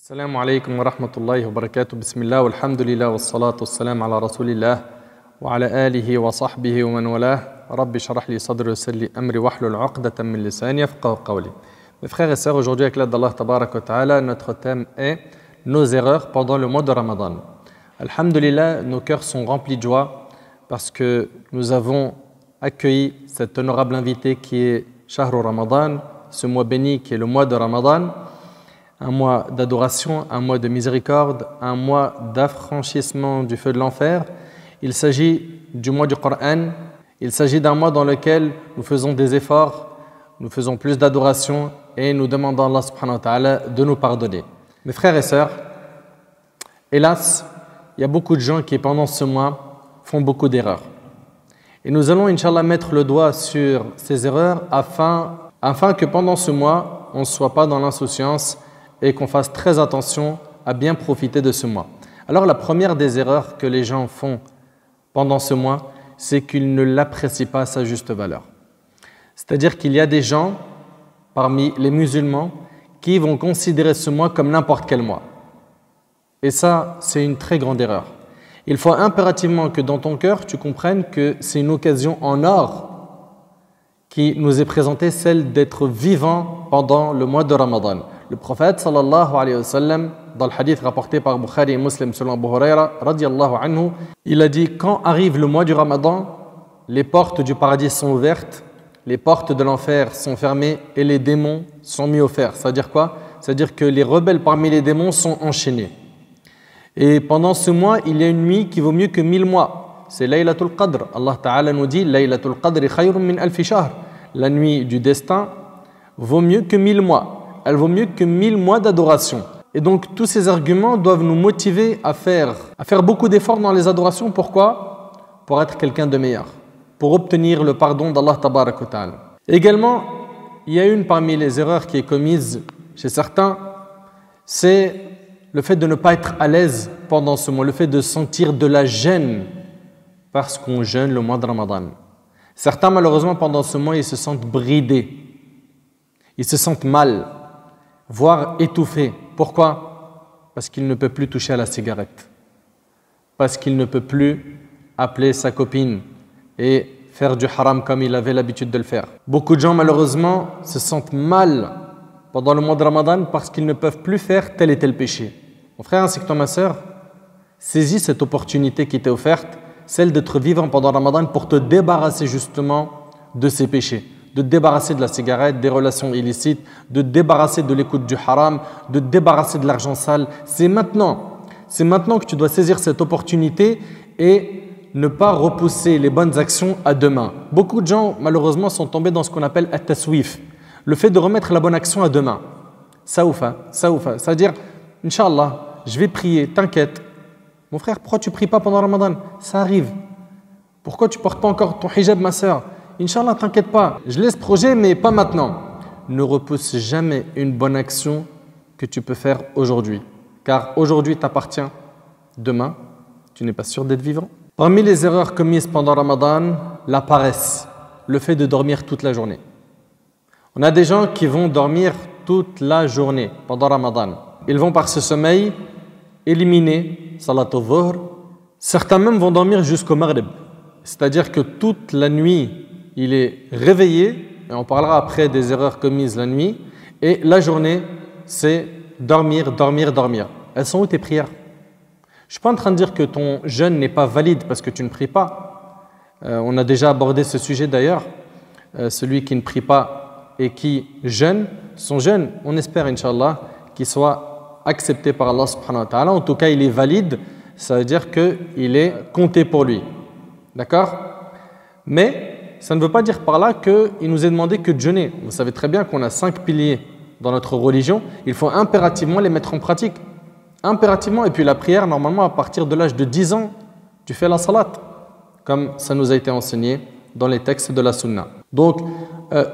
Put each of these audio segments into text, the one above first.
السلام عليكم ورحمة الله وبركاته. بسم الله والحمد لله والصلاة والسلام على رسول الله وعلى آله وصحبه ومن والاه. رب اشرح لي صدري ويسر لي أمري واحلل عقدة من لساني يفقهوا قولي. Mes frères et sœurs, aujourd'hui avec l'aide d'Allah Tabarak wa Ta'ala, notre thème est nos erreurs pendant le mois de Ramadan. Alhamdulillah, nos cœurs sont remplis de joie parce que nous avons accueilli cet honorable invité qui est Shahru Ramadan, ce mois béni qui est le mois de Ramadan. Un mois d'adoration, un mois de miséricorde, un mois d'affranchissement du feu de l'enfer. Il s'agit du mois du Coran, il s'agit d'un mois dans lequel nous faisons des efforts, nous faisons plus d'adoration et nous demandons à Allah subhanahu wa ta'ala de nous pardonner. Mes frères et sœurs, hélas, il y a beaucoup de gens qui pendant ce mois font beaucoup d'erreurs. Et nous allons, Inch'Allah, mettre le doigt sur ces erreurs afin que pendant ce mois, on ne soit pas dans l'insouciance et qu'on fasse très attention à bien profiter de ce mois. Alors la première des erreurs que les gens font pendant ce mois, c'est qu'ils ne l'apprécient pas à sa juste valeur. C'est-à-dire qu'il y a des gens parmi les musulmans qui vont considérer ce mois comme n'importe quel mois. Et ça, c'est une très grande erreur. Il faut impérativement que dans ton cœur, tu comprennes que c'est une occasion en or qui nous est présentée, celle d'être vivant pendant le mois de Ramadan. Le prophète sallallahu alayhi wa sallam, dans le hadith rapporté par Bukhari et Muslim selon Abu Huraira radiyallahu anhu, il a dit: quand arrive le mois du Ramadan, les portes du paradis sont ouvertes, les portes de l'enfer sont fermées et les démons sont mis au fer. C'est-à-dire quoi? C'est-à-dire que les rebelles parmi les démons sont enchaînés. Et pendant ce mois, il y a une nuit qui vaut mieux que 1000 mois. C'est Laylatul Qadr. Allah Ta'ala nous dit: Laylatul Qadri khayrun min alfi shahr. La nuit du destin vaut mieux que 1000 mois. Elle vaut mieux que 1000 mois d'adoration. Et donc, tous ces arguments doivent nous motiver à faire beaucoup d'efforts dans les adorations. Pourquoi? Pour être quelqu'un de meilleur, pour obtenir le pardon d'Allah Tabarak wa Ta'ala. Également, il y a une parmi les erreurs qui est commise chez certains, c'est le fait de ne pas être à l'aise pendant ce mois, le fait de sentir de la gêne parce qu'on jeûne le mois de Ramadan. Certains, malheureusement, pendant ce mois, ils se sentent bridés, ils se sentent mal, voire étouffés. Pourquoi? Parce qu'il ne peut plus toucher à la cigarette, parce qu'il ne peut plus appeler sa copine et faire du haram comme il avait l'habitude de le faire. Beaucoup de gens, malheureusement, se sentent mal pendant le mois de Ramadan parce qu'ils ne peuvent plus faire tel et tel péché. Mon frère ainsi que toi, ma sœur, saisis cette opportunité qui t'est offerte, celle d'être vivant pendant Ramadan pour te débarrasser justement de ces péchés, de te débarrasser de la cigarette, des relations illicites, de te débarrasser de l'écoute du haram, de te débarrasser de l'argent sale. C'est maintenant que tu dois saisir cette opportunité et ne pas repousser les bonnes actions à demain. Beaucoup de gens, malheureusement, sont tombés dans ce qu'on appelle at-taswif, le fait de remettre la bonne action à demain. Saoufa, c'est-à-dire, Inch'Allah, je vais prier, t'inquiète. Mon frère, pourquoi tu ne pries pas pendant Ramadan? Ça arrive. Pourquoi tu ne portes pas encore ton hijab, ma sœur? Inch'Allah, t'inquiète pas. Je laisse projet, mais pas maintenant. Ne repousse jamais une bonne action que tu peux faire aujourd'hui. Car aujourd'hui t'appartient. Demain, tu n'es pas sûr d'être vivant. Parmi les erreurs commises pendant Ramadan, la paresse, le fait de dormir toute la journée. On a des gens qui vont dormir toute la journée pendant Ramadan. Ils vont par ce sommeil éliminer Salat al-Dhuhr. Certains même vont dormir jusqu'au Maghrib. C'est-à-dire que toute la nuit, il est réveillé, et on parlera après des erreurs commises la nuit, et la journée, c'est dormir. Elles sont où tes prières? Je ne suis pas en train de dire que ton jeûne n'est pas valide parce que tu ne pries pas. On a déjà abordé ce sujet d'ailleurs. Celui qui ne prie pas et qui jeûne, son jeûne, on espère, Inch'Allah, qu'il soit accepté par Allah subhanahu wa ta'ala. En tout cas, il est valide, ça veut dire qu'il est compté pour lui. D'accord? Mais ça ne veut pas dire par là qu'il nous est demandé que de jeûner. Vous savez très bien qu'on a 5 piliers dans notre religion. Il faut impérativement les mettre en pratique. Impérativement. Et puis la prière, normalement, à partir de l'âge de 10 ans, tu fais la salat, comme ça nous a été enseigné dans les textes de la sunna. Donc,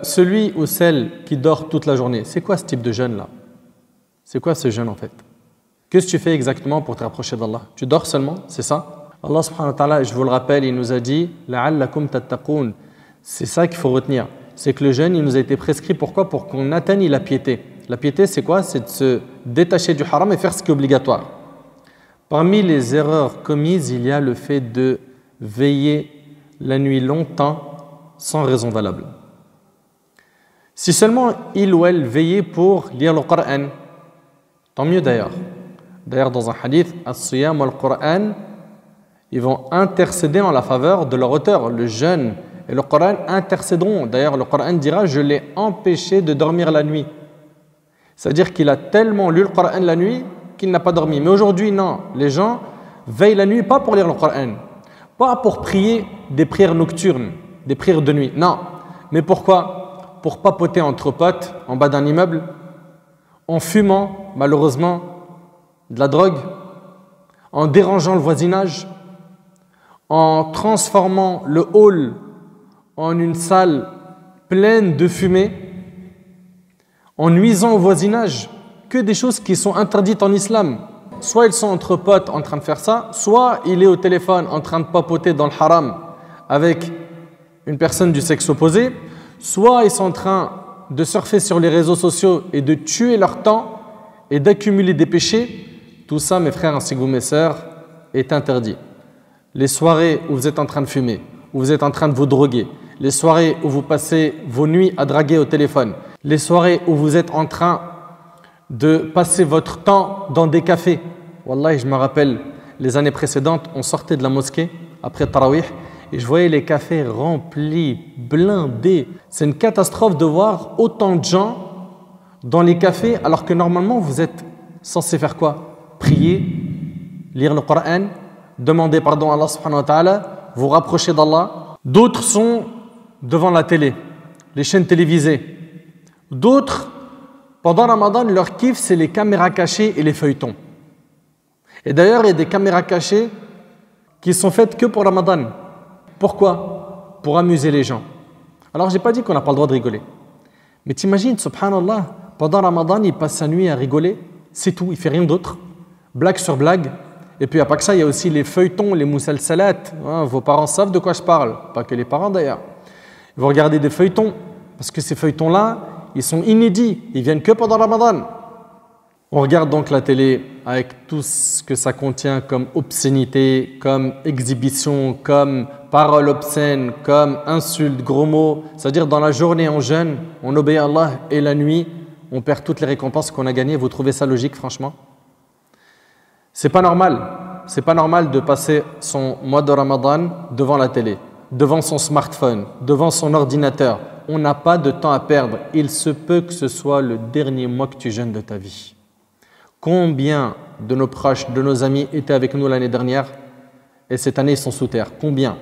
celui ou celle qui dort toute la journée, c'est quoi ce type de jeûne-là? C'est quoi ce jeûne en fait? Qu'est-ce que tu fais exactement pour te rapprocher d'Allah? Tu dors seulement, c'est ça? Allah subhanahu wa ta'ala, je vous le rappelle, il nous a dit « La'allakum tattaqoun ». C'est ça qu'il faut retenir. C'est que le jeûne, il nous a été prescrit. Pourquoi? Pour qu'on atteigne la piété. La piété, c'est quoi? C'est de se détacher du haram et faire ce qui est obligatoire. Parmi les erreurs commises, il y a le fait de veiller la nuit longtemps sans raison valable. Si seulement il ou elle veillait pour lire le Coran, tant mieux d'ailleurs. D'ailleurs, dans un hadith, as-siyam wal-Qur'an, ils vont intercéder en la faveur de leur auteur. Le jeûne et le Coran intercéderont. D'ailleurs, le Coran dira « Je l'ai empêché de dormir la nuit ». C'est-à-dire qu'il a tellement lu le Coran la nuit qu'il n'a pas dormi. Mais aujourd'hui, non. Les gens veillent la nuit pas pour lire le Coran, pas pour prier des prières nocturnes, des prières de nuit. Non. Mais pourquoi? Pour papoter entre potes en bas d'un immeuble, en fumant, malheureusement, de la drogue, en dérangeant le voisinage, en transformant le hall en une salle pleine de fumée, en nuisant au voisinage, que des choses qui sont interdites en islam. Soit ils sont entre potes en train de faire ça, soit il est au téléphone en train de papoter dans le haram avec une personne du sexe opposé, soit ils sont en train de surfer sur les réseaux sociaux et de tuer leur temps et d'accumuler des péchés. Tout ça, mes frères ainsi que vous, mes sœurs, est interdit. Les soirées où vous êtes en train de fumer, où vous êtes en train de vous droguer, les soirées où vous passez vos nuits à draguer au téléphone, les soirées où vous êtes en train de passer votre temps dans des cafés. Wallahi, je me rappelle, les années précédentes, on sortait de la mosquée après Tarawih et je voyais les cafés remplis, blindés. C'est une catastrophe de voir autant de gens dans les cafés alors que normalement vous êtes censé faire quoi? Prier, lire le Coran, demander pardon à Allah subhanahu wa ta'ala, vous rapprocher d'Allah. D'autres sont devant la télé, les chaînes télévisées. D'autres, pendant Ramadan, leur kiff, c'est les caméras cachées et les feuilletons. Et d'ailleurs, il y a des caméras cachées qui sont faites que pour Ramadan. Pourquoi? Pour amuser les gens. Alors, je n'ai pas dit qu'on n'a pas le droit de rigoler. Mais t'imagines, subhanallah, pendant Ramadan, il passe sa nuit à rigoler. C'est tout, il ne fait rien d'autre. Blague sur blague. Et puis, à part que ça, il y a aussi les feuilletons, les moussalsalat. Vos parents savent de quoi je parle. Pas que les parents d'ailleurs. Vous regardez des feuilletons. Parce que ces feuilletons-là, ils sont inédits. Ils viennent que pendant Ramadan. On regarde donc la télé avec tout ce que ça contient comme obscénité, comme exhibition, comme paroles obscènes, comme insultes, gros mots. C'est-à-dire dans la journée on jeûne, on obéit à Allah et la nuit, on perd toutes les récompenses qu'on a gagnées. Vous trouvez ça logique franchement? C'est pas normal. C'est pas normal de passer son mois de Ramadan devant la télé, devant son smartphone, devant son ordinateur. On n'a pas de temps à perdre. Il se peut que ce soit le dernier mois que tu jeûnes de ta vie. Combien de nos proches, de nos amis étaient avec nous l'année dernière et cette année ils sont sous terre? Combien?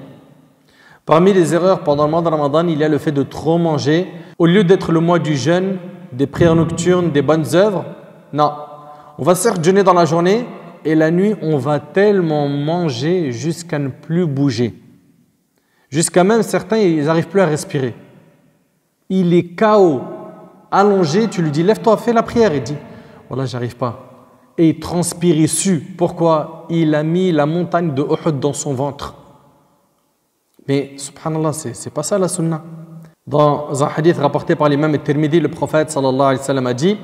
Parmi les erreurs pendant le mois de Ramadan, il y a le fait de trop manger. Au lieu d'être le mois du jeûne, des prières nocturnes, des bonnes œuvres, non. On va certes jeûner dans la journée et la nuit, on va tellement manger jusqu'à ne plus bouger. Jusqu'à même certains, ils n'arrivent plus à respirer. Il est KO, allongé, tu lui dis lève-toi, fais la prière. Il dit voilà, j'arrive pas. Et il transpire, il sue. Pourquoi? Il a mis la montagne de Uhud dans son ventre. Mais subhanallah, c'est pas ça la sunna. Dans un hadith rapporté par l'imam al-Tirmidhi, le prophète sallallahu alayhi wa sallam a dit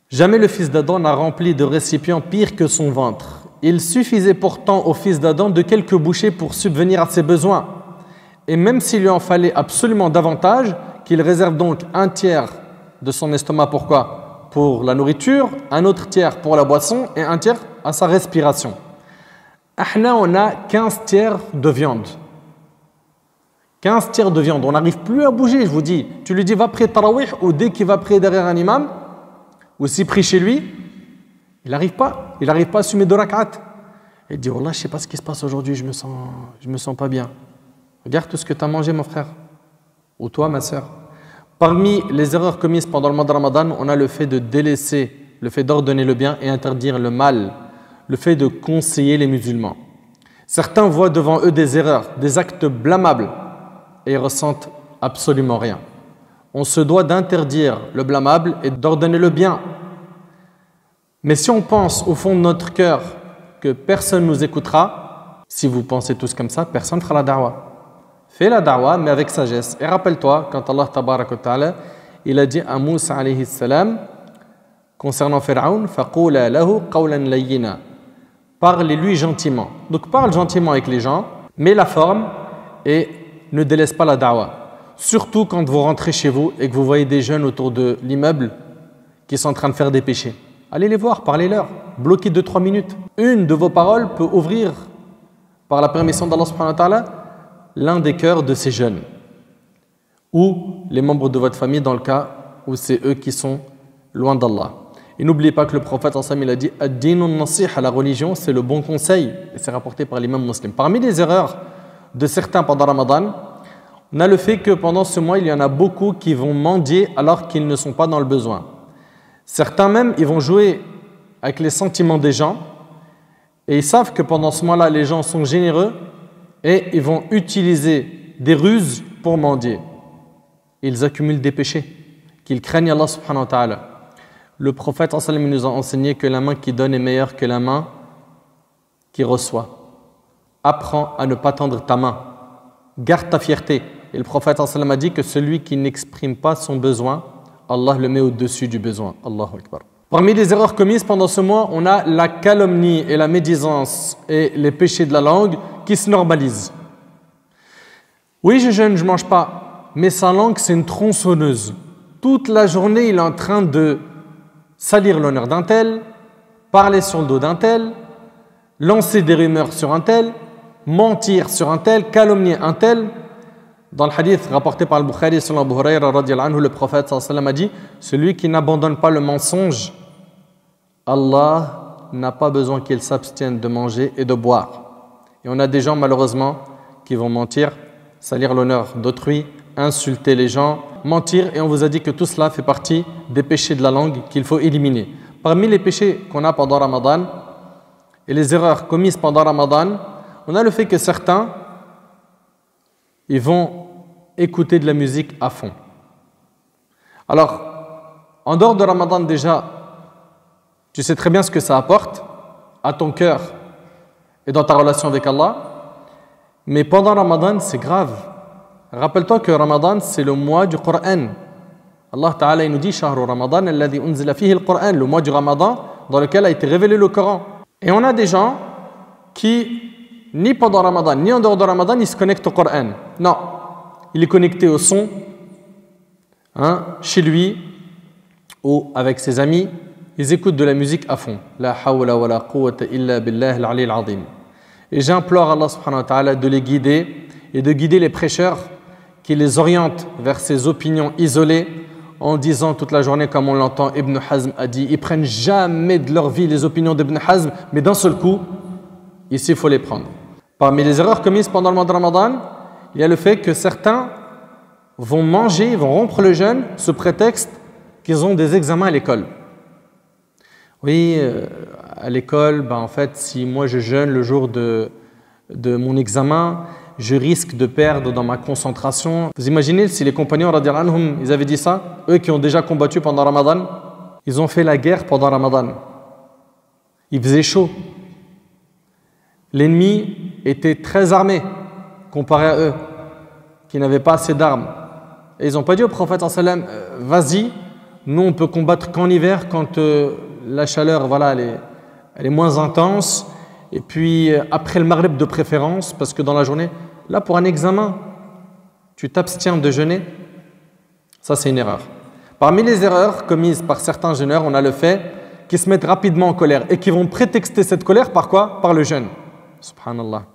jamais le fils d'Adam n'a rempli de récipients pire que son ventre. Il suffisait pourtant au fils d'Adam de quelques bouchées pour subvenir à ses besoins. Et même s'il lui en fallait absolument davantage, qu'il réserve donc un tiers de son estomac, pourquoi? Pour la nourriture, un autre tiers pour la boisson et un tiers à sa respiration. Ahna, on a 15 tiers de viande. 15 tiers de viande. On n'arrive plus à bouger, je vous dis. Tu lui dis va prier Tarawih ou dès qu'il va prier derrière un imam, ou s'il prie chez lui, il n'arrive pas. Il n'arrive pas à assumer 2 rak'at. Il dit wallah, je ne sais pas ce qui se passe aujourd'hui, je me sens pas bien. Regarde tout ce que tu as mangé, mon frère. Ou toi, ma sœur. Parmi les erreurs commises pendant le mois de Ramadan, on a le fait de délaisser, le fait d'ordonner le bien et interdire le mal, le fait de conseiller les musulmans. Certains voient devant eux des erreurs, des actes blâmables et ressentent absolument rien. On se doit d'interdire le blâmable et d'ordonner le bien. Mais si on pense au fond de notre cœur que personne ne nous écoutera, si vous pensez tous comme ça, personne ne fera la da'wah. Fais la da'wah, mais avec sagesse. Et rappelle-toi, quand Allah tabarak wa ta'ala, il a dit à Moussa alayhi salam, concernant Pharaon, فَقُولَا لَهُ قَوْلًا لَيِّنًا. Parlez-lui gentiment. Donc parle gentiment avec les gens, mets la forme et ne délaisse pas la da'wah. Surtout quand vous rentrez chez vous et que vous voyez des jeunes autour de l'immeuble qui sont en train de faire des péchés. Allez les voir, parlez-leur, bloquez 2-3 minutes. Une de vos paroles peut ouvrir, par la permission d'Allah subhanahu wa ta'ala, l'un des cœurs de ces jeunes. Ou les membres de votre famille dans le cas où c'est eux qui sont loin d'Allah. Et n'oubliez pas que le prophète il a dit « Ad-dinu an-nasiha » la religion, c'est le bon conseil. Et c'est rapporté par l'imam muslim. Parmi les erreurs de certains pendant Ramadan, on a le fait que pendant ce mois, il y en a beaucoup qui vont mendier alors qu'ils ne sont pas dans le besoin. Certains même, ils vont jouer avec les sentiments des gens et ils savent que pendant ce mois-là, les gens sont généreux et ils vont utiliser des ruses pour mendier. Ils accumulent des péchés, qu'ils craignent Allah subhanahu wa ta'ala. Le prophète nous a enseigné que la main qui donne est meilleure que la main qui reçoit. Apprends à ne pas tendre ta main. Garde ta fierté. Et le prophète a dit que celui qui n'exprime pas son besoin, Allah le met au-dessus du besoin. Allahu Akbar. Parmi les erreurs commises pendant ce mois, on a la calomnie et la médisance et les péchés de la langue qui se normalisent. Oui, je jeûne, je ne mange pas, mais sa langue, c'est une tronçonneuse. Toute la journée, il est en train de salir l'honneur d'un tel, parler sur le dos d'un tel, lancer des rumeurs sur un tel, mentir sur un tel, calomnier un tel. Dans le hadith rapporté par Al-Bukhari, le prophète a dit « Celui qui n'abandonne pas le mensonge, Allah n'a pas besoin qu'il s'abstienne de manger et de boire. » Et on a des gens malheureusement qui vont mentir, salir l'honneur d'autrui, insulter les gens, mentir, et on vous a dit que tout cela fait partie des péchés de la langue qu'il faut éliminer. Parmi les péchés qu'on a pendant Ramadan et les erreurs commises pendant Ramadan, on a le fait que certains, ils vont écouter de la musique à fond. Alors, en dehors de Ramadan déjà, tu sais très bien ce que ça apporte à ton cœur et dans ta relation avec Allah, mais pendant Ramadan, c'est grave. Rappelle-toi que Ramadan, c'est le mois du Coran. Allah Ta'ala nous dit « Shahru Ramadan, alladhi unzila fihi al-Qur'an » le mois du Ramadan dans lequel a été révélé le Coran. Et on a des gens qui, ni pendant Ramadan, ni en dehors de Ramadan, ils se connectent au Coran. Non, il est connecté au son, chez lui ou avec ses amis. Ils écoutent de la musique à fond. La hawla wa la quwwata illa billah al-ali al-azim. Et j'implore Allah subhanahu wa ta'ala de les guider et de guider les prêcheurs qui les orientent vers ces opinions isolées en disant toute la journée, comme on l'entend, Ibn Hazm a dit, ils prennent jamais de leur vie les opinions d'Ibn Hazm, mais d'un seul coup, ici il faut les prendre. Parmi les erreurs commises pendant le mois de Ramadan, il y a le fait que certains vont manger, vont rompre le jeûne sous prétexte qu'ils ont des examens à l'école. Oui, à l'école, en fait, si moi je jeûne le jour de mon examen, je risque de perdre dans ma concentration. Vous imaginez si les compagnons, radiyallahu anhum, ils avaient dit ça, eux qui ont déjà combattu pendant Ramadan, ils ont fait la guerre pendant Ramadan. Il faisait chaud. L'ennemi était très armé comparé à eux, qui n'avaient pas assez d'armes. Et ils n'ont pas dit au prophète vas-y, nous on peut combattre qu'en hiver quand la chaleur elle est moins intense. Et puis après le maghrib de préférence, parce que dans la journée, là pour un examen, tu t'abstiens de jeûner, ça c'est une erreur. Parmi les erreurs commises par certains jeûneurs, on a le fait qu'ils se mettent rapidement en colère et qui vont prétexter cette colère par quoi? Par le jeûne. Subhanallah.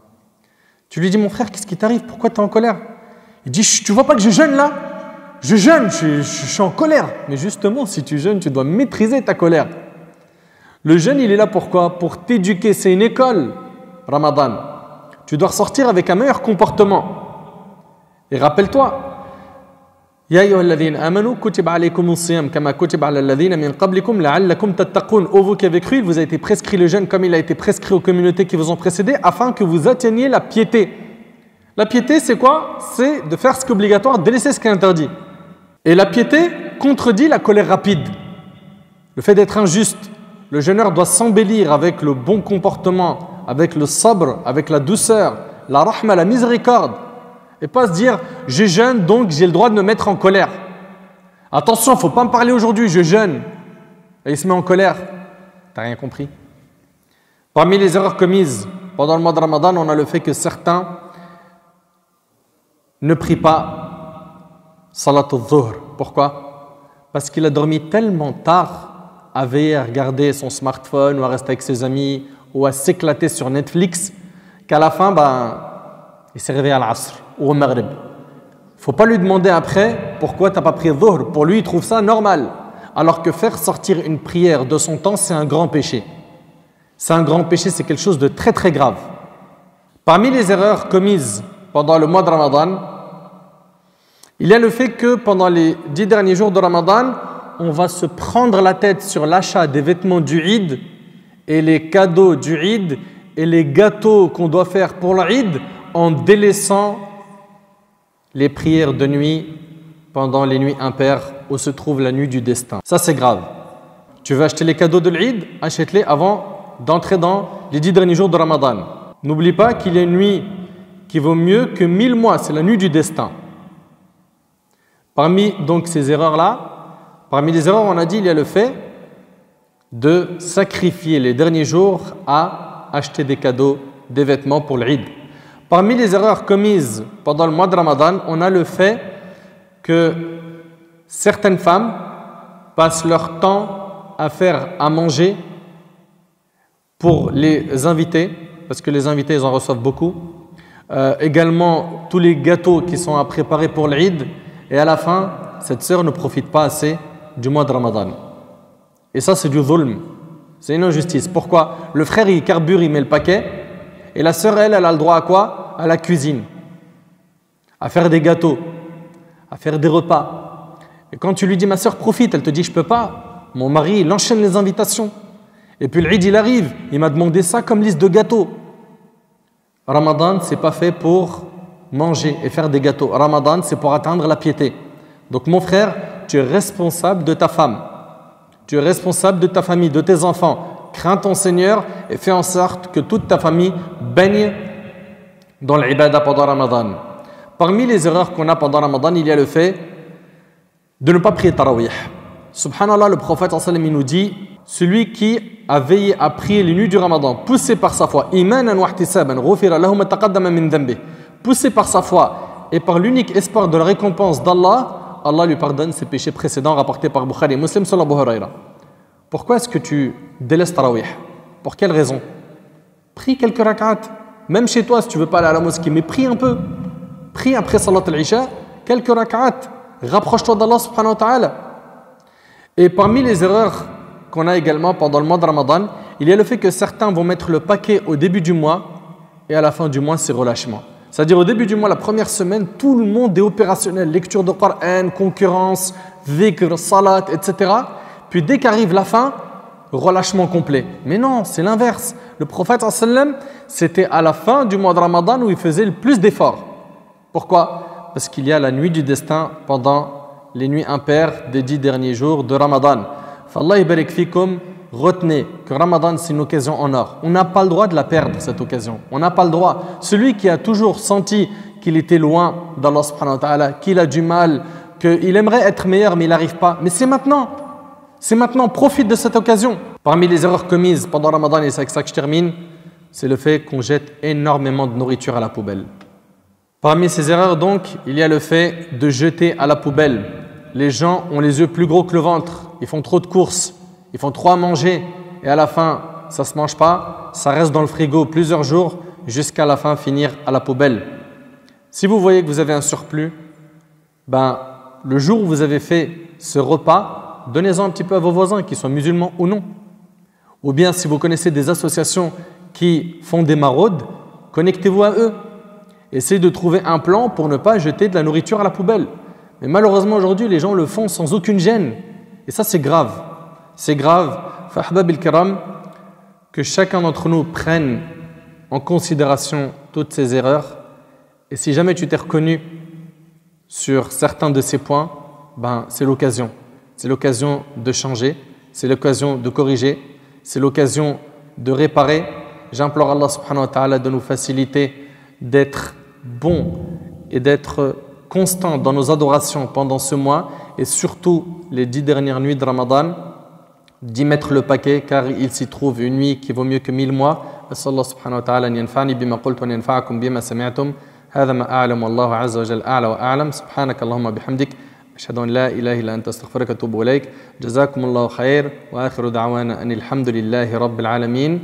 Tu lui dis, mon frère, qu'est-ce qui t'arrive? Pourquoi tu es en colère? Il dit, tu vois pas que je jeûne là? Je jeûne, je suis en colère. Mais justement, si tu jeûnes, tu dois maîtriser ta colère. Le jeûne, il est là pourquoi? Pour t'éduquer, c'est une école, Ramadan. Tu dois ressortir avec un meilleur comportement. Et rappelle-toi, Ya ayyuhalladhina amanu kutiba alaykumus siyam kama kutiba ala alladhina min qablikum la'allakum tattaqun. Ô vous qui avez cru, il vous a été prescrit le jeûne comme il a été prescrit aux communautés qui vous ont précédé afin que vous atteigniez la piété. La piété, c'est quoi? C'est de faire ce qui est obligatoire, délaisser ce qui est interdit. Et la piété contredit la colère rapide. Le fait d'être injuste. Le jeûneur doit s'embellir avec le bon comportement, avec le sabr, avec la douceur, la rahma, la miséricorde. Et pas se dire, je jeûne donc j'ai le droit de me mettre en colère. Attention, il ne faut pas me parler aujourd'hui, je jeûne. Et il se met en colère. T'as rien compris. Parmi les erreurs commises pendant le mois de Ramadan, on a le fait que certains ne prient pas Salat al-Dhuhr. Pourquoi? Parce qu'il a dormi tellement tard à veiller à regarder son smartphone ou à rester avec ses amis ou à s'éclater sur Netflix qu'à la fin, il s'est réveillé à l'Asr ou au Maghrib. Il ne faut pas lui demander après pourquoi tu n'as pas pris Dhuhr. Pour lui, il trouve ça normal. Alors que faire sortir une prière de son temps, c'est un grand péché. C'est un grand péché, c'est quelque chose de très très grave. Parmi les erreurs commises pendant le mois de Ramadan, il y a le fait que pendant les 10 derniers jours de Ramadan, on va se prendre la tête sur l'achat des vêtements du Eid et les cadeaux du Eid et les gâteaux qu'on doit faire pour l'Eid en délaissant les prières de nuit pendant les nuits impaires où se trouve la nuit du destin. Ça, c'est grave. Tu veux acheter les cadeaux de l'Eid, achète-les avant d'entrer dans les 10 derniers jours de Ramadan. N'oublie pas qu'il y a une nuit qui vaut mieux que 1000 mois, c'est la nuit du destin. Parmi donc ces erreurs-là, parmi les erreurs, on a dit, il y a le fait de sacrifier les derniers jours à acheter des cadeaux, des vêtements pour l'Eid. Parmi les erreurs commises pendant le mois de Ramadan, on a le fait que certaines femmes passent leur temps à faire à manger pour les invités, parce que les invités, ils en reçoivent beaucoup. Également, tous les gâteaux qui sont à préparer pour l'Eid. Et à la fin, cette sœur ne profite pas assez du mois de Ramadan. Et ça, c'est du dhulm. C'est une injustice. Pourquoi? Le frère, il carbure, il met le paquet. Et la sœur, elle a le droit à quoi? À la cuisine. À faire des gâteaux. À faire des repas. Et quand tu lui dis, ma sœur, profite, elle te dit, je peux pas. Mon mari, il enchaîne les invitations. Et puis l'Eid, il arrive. Il m'a demandé ça comme liste de gâteaux. Ramadan, c'est pas fait pour manger et faire des gâteaux. Ramadan, c'est pour atteindre la piété. Donc mon frère, tu es responsable de ta femme. Tu es responsable de ta famille, de tes enfants. Crains ton Seigneur et fais en sorte que toute ta famille baigne dans l'ibada pendant Ramadan. Parmi les erreurs qu'on a pendant Ramadan, il y a le fait de ne pas prier Tarawih. Subhanallah, le prophète sallallahu alayhi wa sallam, il nous dit, celui qui a veillé à prier les nuits du Ramadan, poussé par sa foi, imanan wa ihtisaban, ghufira lahu ma taqaddama min dhanbi, poussé par sa foi et par l'unique espoir de la récompense d'Allah, Allah lui pardonne ses péchés précédents rapportés par Bukhari et Muslim sur Abu Huraira. Pourquoi est-ce que tu délaisses Tarawih? Pour quelle raison? Prie quelques rak'at. Même chez toi, si tu ne veux pas aller à la mosquée, mais prie un peu. Prie après Salat al-Isha, quelques rak'at. Rapproche-toi d'Allah subhanahu wa ta'ala. Et parmi les erreurs qu'on a également pendant le mois de Ramadan, il y a le fait que certains vont mettre le paquet au début du mois et à la fin du mois, c'est relâchement. C'est-à-dire au début du mois, la première semaine, tout le monde est opérationnel. Lecture de Coran, concurrence, dhikr, salat, etc. Puis dès qu'arrive la fin, relâchement complet. Mais non, c'est l'inverse. Le prophète sallam, c'était à la fin du mois de Ramadan où il faisait le plus d'efforts. Pourquoi? Parce qu'il y a la nuit du destin pendant les nuits impaires des 10 derniers jours de Ramadan. Fallah ibarik fikum, retenez que Ramadan c'est une occasion en or. On n'a pas le droit de la perdre cette occasion. On n'a pas le droit. Celui qui a toujours senti qu'il était loin d'Allah subhanahu wa ta'ala, qu'il a du mal, qu'il aimerait être meilleur mais il n'arrive pas. Mais c'est maintenant. C'est maintenant. Profite de cette occasion. Parmi les erreurs commises pendant Ramadan, et c'est avec ça que je termine, c'est le fait qu'on jette énormément de nourriture à la poubelle. Parmi ces erreurs donc, il y a le fait de jeter à la poubelle. Les gens ont les yeux plus gros que le ventre. Ils font trop de courses. Ils font trop à manger et à la fin, ça ne se mange pas, ça reste dans le frigo plusieurs jours jusqu'à la fin finir à la poubelle. Si vous voyez que vous avez un surplus, le jour où vous avez fait ce repas, donnez-en un petit peu à vos voisins, qu'ils soient musulmans ou non. Ou bien si vous connaissez des associations qui font des maraudes, connectez-vous à eux. Essayez de trouver un plan pour ne pas jeter de la nourriture à la poubelle. Mais malheureusement aujourd'hui, les gens le font sans aucune gêne. Et ça, c'est grave. C'est grave, fahbab al-kiram, que chacun d'entre nous prenne en considération toutes ces erreurs. Et si jamais tu t'es reconnu sur certains de ces points, c'est l'occasion. C'est l'occasion de changer, c'est l'occasion de corriger, c'est l'occasion de réparer. J'implore Allah subhanahu wa ta'ala de nous faciliter d'être bons et d'être constants dans nos adorations pendant ce mois et surtout les 10 dernières nuits de Ramadan. d'y mettre le paquet car il s'y trouve une nuit qui vaut mieux que 1000 mois. أسأل الله سبحانه وتعالى أن ينفعني بما قلت وأن ينفعكم بما سمعتم. هذا ما أعلم والله عز وجل أعلى وأعلم. سبحانك اللهم بحمدك أشهد أن لا إله إلا أنت أستغفرك وأتوب إليك. جزاكم الله خير وآخر دعوانا أن الحمد لله رب العالمين.